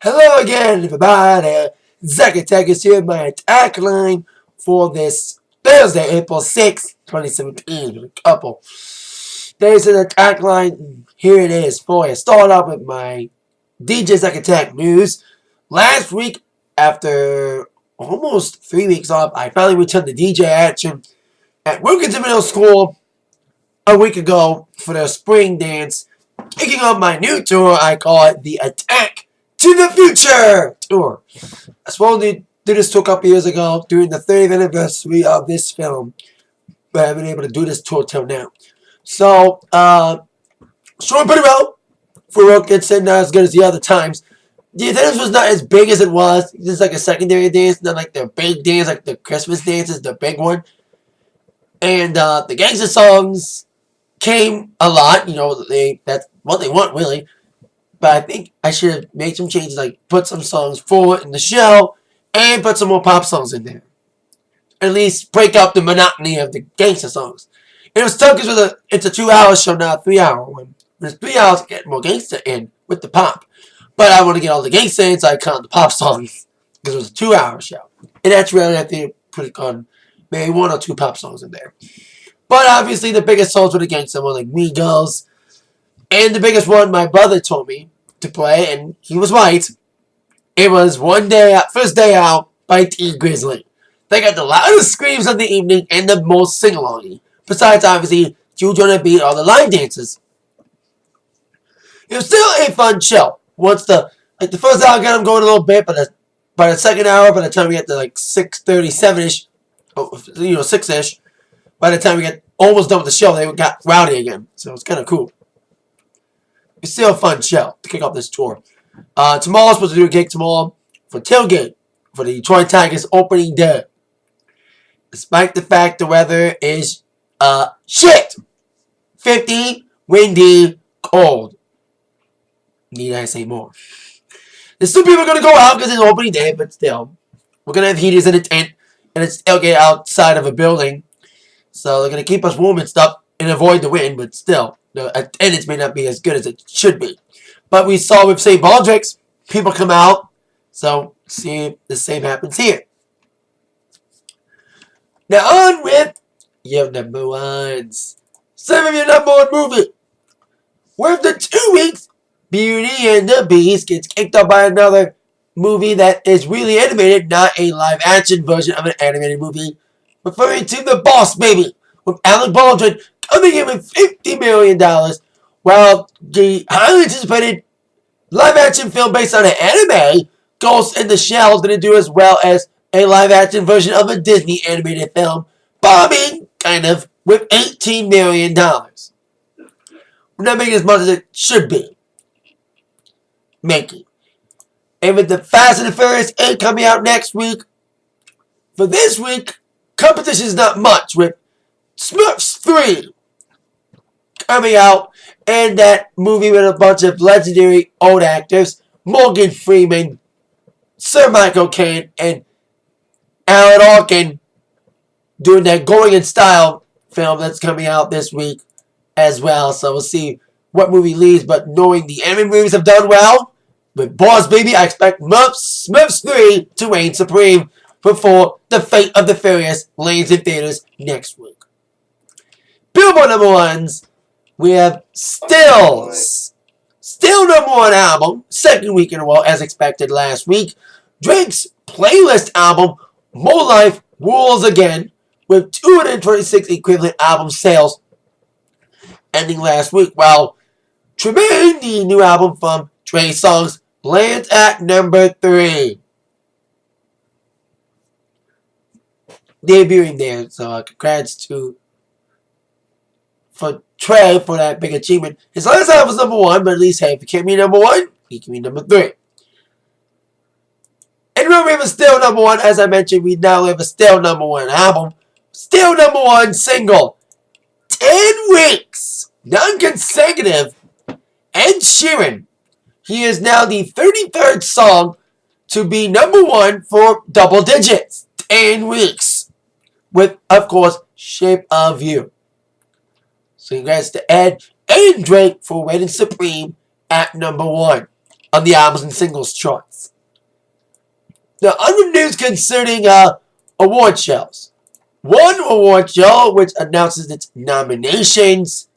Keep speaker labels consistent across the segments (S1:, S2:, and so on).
S1: Hello again, everybody. Zach Attack is here, my Atakline for this Thursday, April 6th, 2017. A couple days in Atakline. Here it is for you. Start off with my DJ Zach Attack news. Last week, after almost 3 weeks off, I finally returned to DJ action at Wilkinson Middle School a week ago for their spring dance. Kicking off my new tour, I call it the Attack to the Future tour. I supposed to do this tour a couple years ago during the 30th anniversary of this film, but I haven't been able to do this tour till now. So, showing pretty well for Wilkinson, not as good as the other times. The attendance was not as big as it was. It's like a secondary dance, not like their big dance, like the Christmas dance is the big one. And the gangster songs came a lot. You know, that's what they want, really. But I think I should have made some changes, like put some songs forward in the show and put some more pop songs in there. At least break up the monotony of the gangster songs. And it was tough because it's a 2-hour show, not a 3-hour one. There's 3 hours to get more gangster in with the pop. But I want to get all the gangster in, so I count the pop songs because it was a 2-hour show. And that's really, I think, put on maybe 1 or 2 pop songs in there. But obviously, the biggest songs were the gangster ones, like Me Girls. And the biggest one my brother told me to play, and he was right. It was First Day Out by T Grizzly. They got the loudest screams of the evening and the most sing-alongy. Besides, obviously, Juju and Beat all the line dances. It was still a fun show. Once the first hour got them going a little bit, but by the second hour, by the time we get to like 6:37ish, 6ish, by the time we get almost done with the show, they got rowdy again. So it's kind of cool. It's still a fun show to kick off this tour. Tomorrow's supposed to do a gig tomorrow for Tailgate for the Detroit Tigers opening day. Despite the fact the weather is shit. 50, windy, cold. Need I say more? There's still people going to go out because it's opening day, but still. We're going to have heaters in a tent and it's tailgate outside of a building. So they're going to keep us warm and stuff and avoid the wind, but still. The attendance may not be as good as it should be. But we saw with St. Baldrick's, people come out. So, see if the same happens here. Now on with your number ones. Some of your number one movie. Where after 2 weeks, Beauty and the Beast gets kicked off by another movie that is really animated, not a live action version of an animated movie. Referring to The Boss Baby, with Alec Baldwin coming in with $50 million, while the highly anticipated live-action film based on an anime, Ghost in the Shell, is going to do as well as a live-action version of a Disney animated film, bombing, kind of, with $18 million. We're not making as much as it should be making. And with the Fast and the Furious 8 coming out next week, for this week, competition is not much, with Smurfs 3 coming out, and that movie with a bunch of legendary old actors, Morgan Freeman, Sir Michael Caine, and Alan Arkin, doing that Going in Style film that's coming out this week as well. So we'll see what movie leads, but knowing the anime movies have done well, with Boss Baby, I expect Smurfs 3 to reign supreme before the Fate of the Furious lands in theaters next week. Billboard number ones, we have Stills. Still number one album, second week in a row as expected last week. Drake's playlist album, More Life rules again, with 226 equivalent album sales ending last week, while Tremaine, the new album from Trey Songz, lands at number 3. Debuting there, so congrats for Trey for that big achievement. His last album was number 1, but at least, hey, if he can't be number 1, he can be number 3. And Real Rave is still number 1. As I mentioned, we now have a still number 1 album. Still number 1 single. 10 weeks. Non-consecutive. Ed Sheeran. He is now the 33rd song to be number 1 for double digits. 10 weeks. With, of course, Shape of You. So congrats to Ed and Drake for reigning supreme at number 1. on the albums and singles charts. Now, other news concerning award shows. One award show which announces its nominations,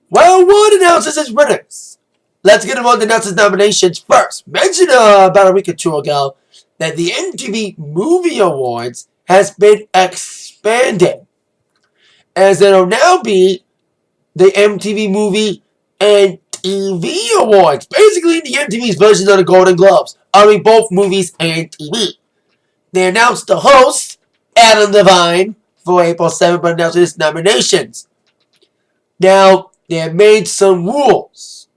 S1: while one announces its winners. Let's get on to announce its nominations first. Mentioned about a week or two ago that the MTV Movie Awards has been expanded, as it'll now be the MTV Movie and TV Awards. Basically, the MTV's version of the Golden Globes, honoring both movies and TV. They announced the host, Adam Devine, for April 7th, but announced his nominations. Now, they have made some rules,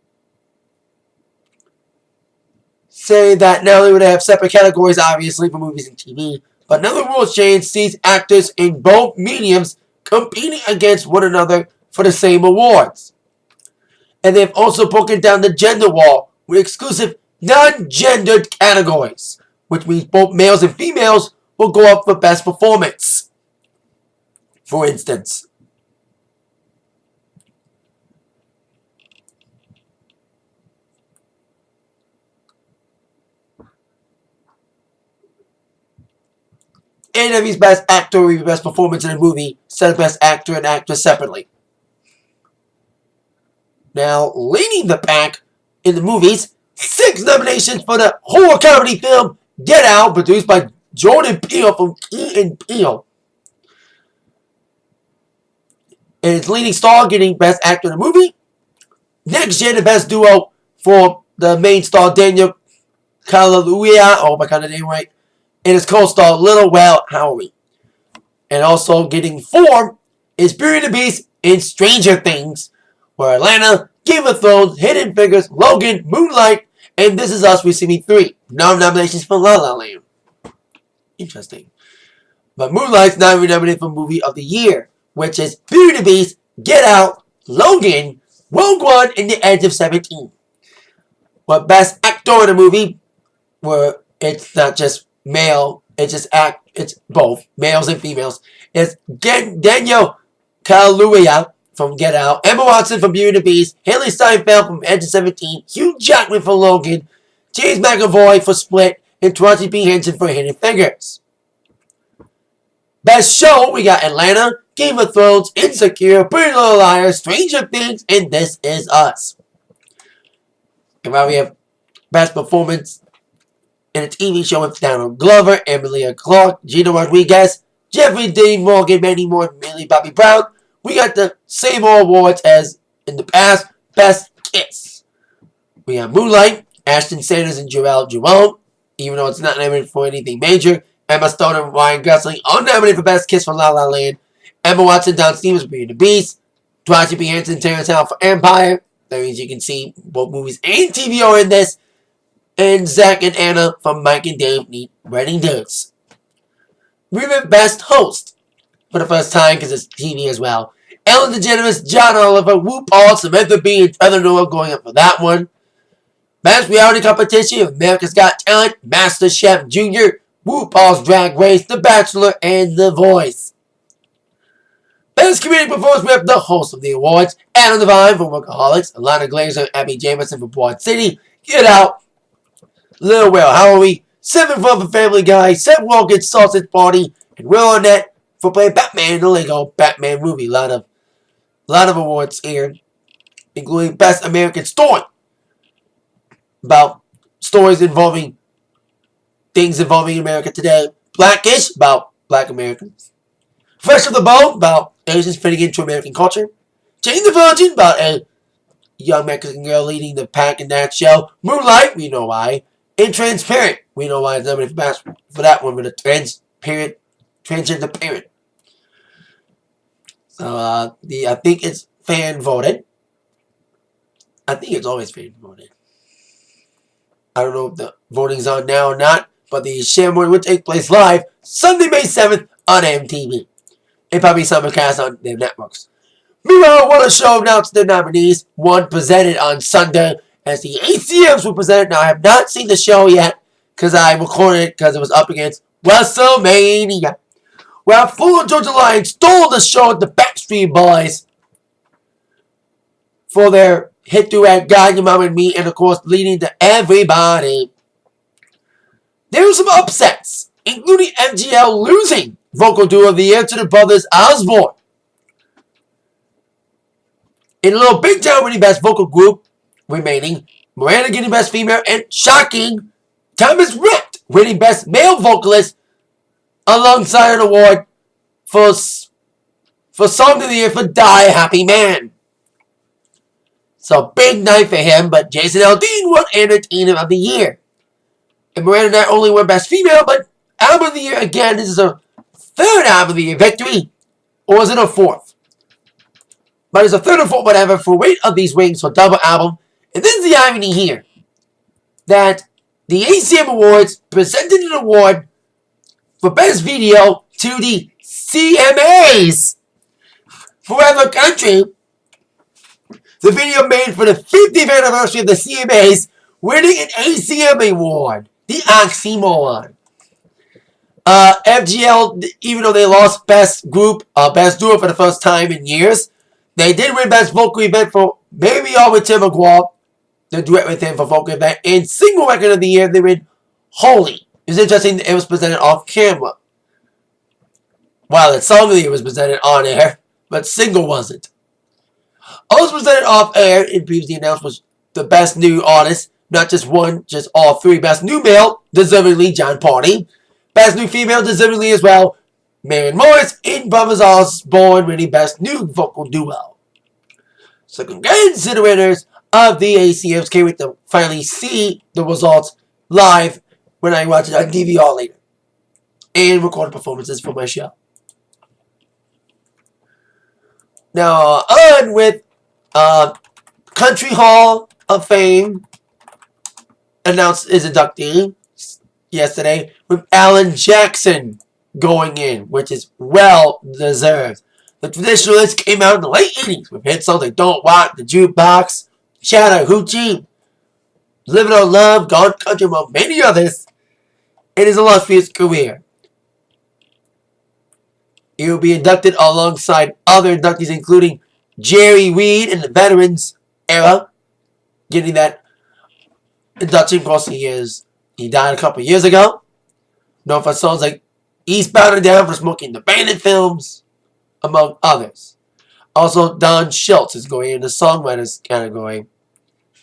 S1: saying that now they would have separate categories, obviously, for movies and TV. But another rule change sees actors in both mediums competing against one another for the same awards. And they've also broken down the gender wall with exclusive non-gendered categories, which means both males and females will go up for best performance. For instance, AW's best actor will be best performance in a movie, instead of best actor and actress separately. Now, leading the pack in the movies, 6 nominations for the horror comedy film Get Out, produced by Jordan Peele from Key and Peele. And its leading star getting best actor in a movie. Next year, the best duo for the main star Daniel Kaluuya, I hope I got the name right, and his co-star Little Well Howie. And also getting 4 is Beauty and the Beast in Stranger Things, where Atlanta, Game of Thrones, Hidden Figures, Logan, Moonlight, and This Is Us receiving 3. No nominations for La La Land. Interesting. But Moonlight's not nominated for Movie of the Year, which is Beauty and the Beast, Get Out, Logan, Rogue One, and The Edge of 17. But Best Actor in a movie, where it's not just male, it's both males and females. It's Daniel Kaluuya from Get Out, Emma Watson from Beauty and the Beast, Haley Steinfeld from Edge of 17, Hugh Jackman for Logan, James McAvoy for Split, and Taraji P. Henson for Hidden Figures. Best Show, we got Atlanta, Game of Thrones, Insecure, Pretty Little Liars, Stranger Things, and This Is Us. And now we have Best Performance in a TV show with Donald Glover, Emilia Clarke, Gina Rodriguez, Jeffrey Dean Morgan, Mandy Moore, Millie Bobby Brown. We got the same awards as in the past. Best Kiss. We have Moonlight, Ashton Sanders and Joelle Jerome, even though it's not nominated for anything major. Emma Stone and Ryan Gosling unnominated for Best Kiss for La La Land. Emma Watson, Don Stevens for Beauty and the Beast. Taraji P. Henson, Terrence Howard for Empire. That means you can see both movies and TV are in this. And Zach and Anna from Mike and Dave Need Wedding Dates. We have Best Host for the first time because it's TV as well. Ellen DeGeneres, John Oliver, RuPaul, Samantha Bee, and Heather Noah going up for that one. Best Reality Competition, America's Got Talent, MasterChef Junior, RuPaul's Drag Race, The Bachelor, and The Voice. Best Comedic Performance, we have the host of the awards, Adam Devine for Workaholics, Alana Glazer, Abby Jameson for Broad City, Get Out, Little Will Howie, 7 for Family Guy, Seth Rogen's Sausage Party, and Will Arnett for playing Batman in the Lego Batman movie. A lot of awards here, including Best American Story, about stories involving things involving America today. Blackish, about Black Americans. Fresh of the Bone, about Asians fitting into American culture. Jane the Virgin, about a young Mexican girl leading the pack in that show. Moonlight, we know why. And Transparent, we know why it's nominated for that one with a transgender parent. So, I think it's fan voted. I think it's always fan voted. I don't know if the voting's on now or not, but the ceremony will take place live Sunday, May 7th on MTV. And probably simulcast on their networks. Meanwhile, What a Show announced their nominees. One presented on Sunday as the ACMs were presented. Now, I have not seen the show yet because I recorded it because it was up against WrestleMania. Where Full Georgia Lion stole the show at the Backstreet Boys for their hit duet "Got Your Mom and Me," and of course leading to "Everybody." There were some upsets, including MGL losing Vocal Duo of the Year to the brothers Osborne. In a little Big Town winning Best Vocal Group remaining, Miranda getting Best Female, and shocking, Thomas Rhett winning Best Male Vocalist alongside an award for Song of the Year for Die Happy Man. So big night for him, but Jason Aldean won Entertainer of the Year. And Miranda not only won Best Female, but Album of the Year again. This is her third Album of the Year victory. Or is it her fourth? But it's a third or fourth, whatever, for Weight of These Wings for double album. And this is the irony here. That the ACM Awards presented an award for Best Video to the CMAs. Forever Country. The video made for the 50th anniversary of the CMAs, winning an ACM Award. The oxymoron. FGL, even though they lost Best Group, Best Duo for the first time in years, they did win Best Vocal Event for Baby All with Tim McGraw, the duet with him for Vocal Event, and Single Record of the Year, they win Holy. It's interesting that it was presented off camera. While the Song of the Year was presented on air, but Single wasn't. Also presented off air and previously announced was the Best New Artist, not just one, just all three. Best New Male, deservedly John Party. Best New Female, deservedly as well, Maren Morris and Brothers Osborne winning Best New Vocal Duo. So congrats to the winners of the ACMs. Can't wait to finally see the results live when I watch it on DVR later. And record performances for my show. Now on with Country Hall of Fame announced his inductee yesterday with Alan Jackson going in, which is well deserved. The Traditionalists came out in the late 80s with hit songs like Don't Want, The Jukebox, Chattahoochee, Living on Love, Gone Country, among many others in his illustrious career. He will be inducted alongside other inductees, including Jerry Reed in the Veterans era, getting that induction. Of course, he died a couple years ago. Known for songs like Eastbound and Down for smoking the Bandit films, among others. Also, Don Schultz is going in the songwriters category.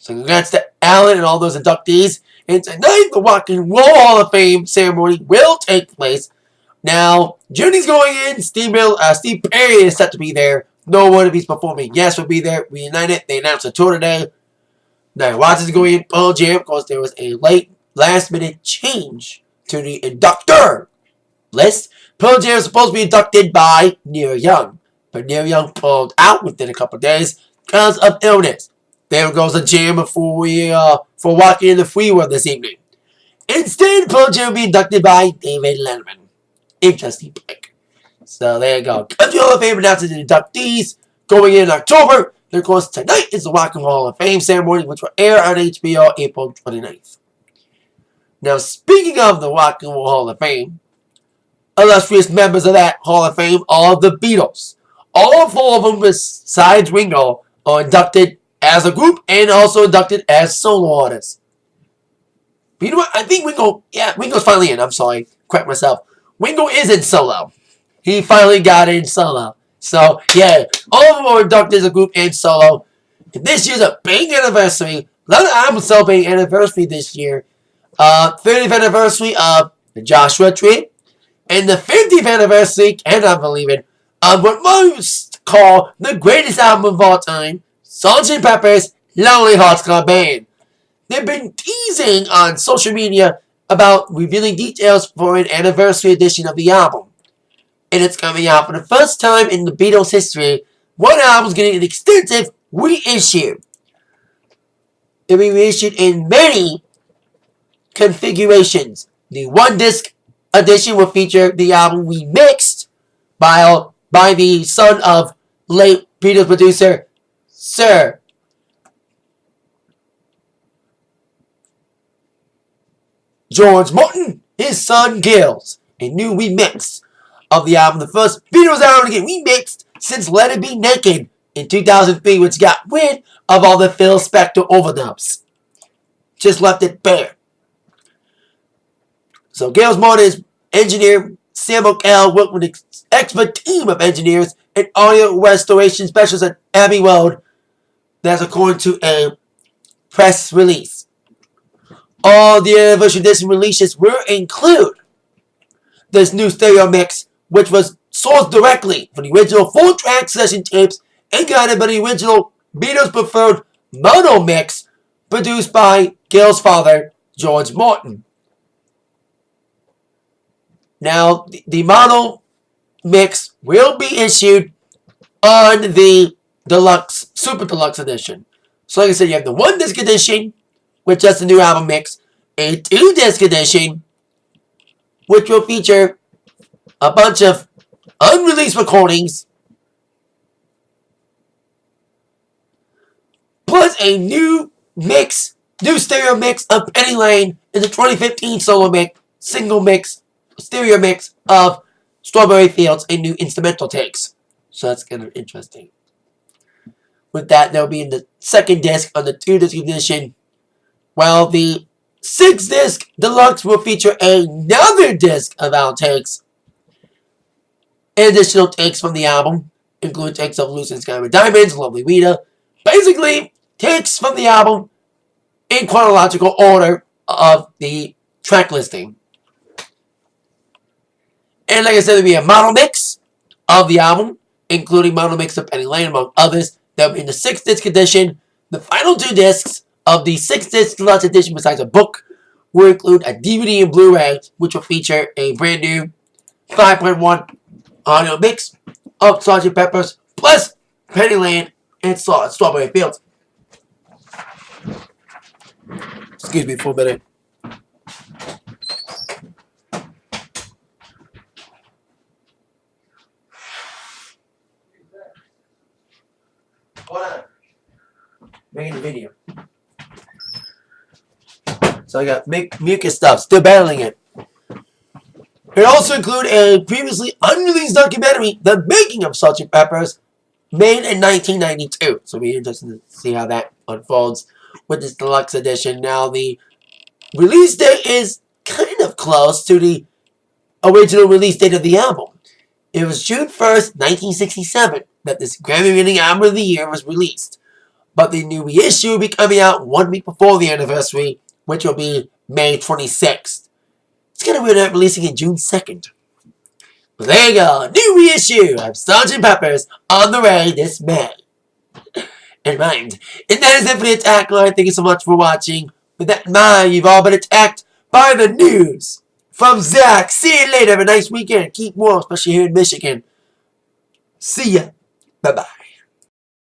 S1: So congrats to Alan and all those inductees. And tonight, the Rock and Roll Hall of Fame ceremony will take place. Now, Journey's going in. Steve Perry is set to be there. No one of these performing. Yes, will be there. Reunited. They announced a tour today. Now, Watts is going in. Pearl Jam. Of course, there was a last-minute change to the inductor list. Pearl Jam was supposed to be inducted by Neil Young, but Neil Young pulled out within a couple of days because of illness. There goes a jam for Walking in the Free World this evening. Instead, Pearl Jam will be inducted by David Letterman. Interesting pick. So there you go. Country Hall of Fame announces the inductees going in October. And of course, tonight is the Rock and Roll Hall of Fame ceremony, which will air on HBO April 29th. Now, speaking of the Rock and Roll Hall of Fame, illustrious members of that Hall of Fame are the Beatles. All four of them, besides Ringo, are inducted as a group and also inducted as solo artists. But you know what? I think Ringo's finally in. I'm sorry. Correct myself. Ringo is in solo. He finally got in solo. So, yeah, all of them are inducted as a group and solo. And this year's a big anniversary. A lot of albums celebrating anniversary this year. 30th anniversary of the Joshua Tree. And the 50th anniversary, cannot believe it, of what most call the greatest album of all time, Sgt. Pepper's Lonely Hearts Club Band. They've been teasing on social media about revealing details for an anniversary edition of the album. And it's coming out for the first time in the Beatles' history. One album's getting an extensive reissue. It'll be reissued in many configurations. The one-disc edition will feature the album remixed by the son of late Beatles producer Sir George Martin, his son Gil's, a new remix of the album, the first Beatles album to get remixed since Let It Be Naked in 2003, which got rid of all the Phil Spector overdubs. Just left it bare. So Gales Martin's engineer Sam O'Call worked with an expert team of engineers and audio restoration specialists at Abbey Road. That's according to a press release. All the anniversary edition releases will include this new stereo mix, which was sourced directly from the original full-track session tapes and guided by the original Beatles preferred mono mix produced by Gale's father, George Martin. Now, the mono mix will be issued on the deluxe, super deluxe edition. So like I said, you have the 1-disc edition, with just the new album mix, a 2-disc edition, which will feature a bunch of unreleased recordings, plus a new mix, new stereo mix of Penny Lane in the 2015 solo mix, single mix, stereo mix of Strawberry Fields and new instrumental takes. So that's kind of interesting. With that, they'll be in the 2nd disc on the 2-disc edition, while the 6-disc deluxe will feature another disc of outtakes and additional takes from the album, including takes of Lucy and Sky with Diamonds, Lovely Rita. Basically, takes from the album in chronological order of the track listing. And like I said, there'll be a mono mix of the album, including mono mix of Penny Lane, among others. That'll be in the 6-disc edition. The final 2 discs of the 6-disc deluxe edition, besides a book, will include a DVD and Blu-ray, which will feature a brand new 5.1 audio mix of Sgt. Pepper's, plus Penny Lane and Strawberry Fields. Excuse me for a minute. Hold on. Making the video. So I got mucus stuff. Still battling it. It also included a previously unreleased documentary, The Making of Sgt. Pepper's, made in 1992. So it'll be interesting to see how that unfolds with this deluxe edition. Now the release date is kind of close to the original release date of the album. It was June 1st, 1967, that this Grammy-winning album of the year was released. But the new reissue will be coming out 1 week before the anniversary, which will be May 26th. It's kind of weird not releasing it June 2nd. But there you go, a new reissue of Sgt. Pepper's on the way this May. And mind, and that is it for the Atakline. Thank you so much for watching. With that in mind, you've all been attacked by the news. From Zach, see you later. Have a nice weekend. Keep warm, especially here in Michigan. See ya. Bye-bye.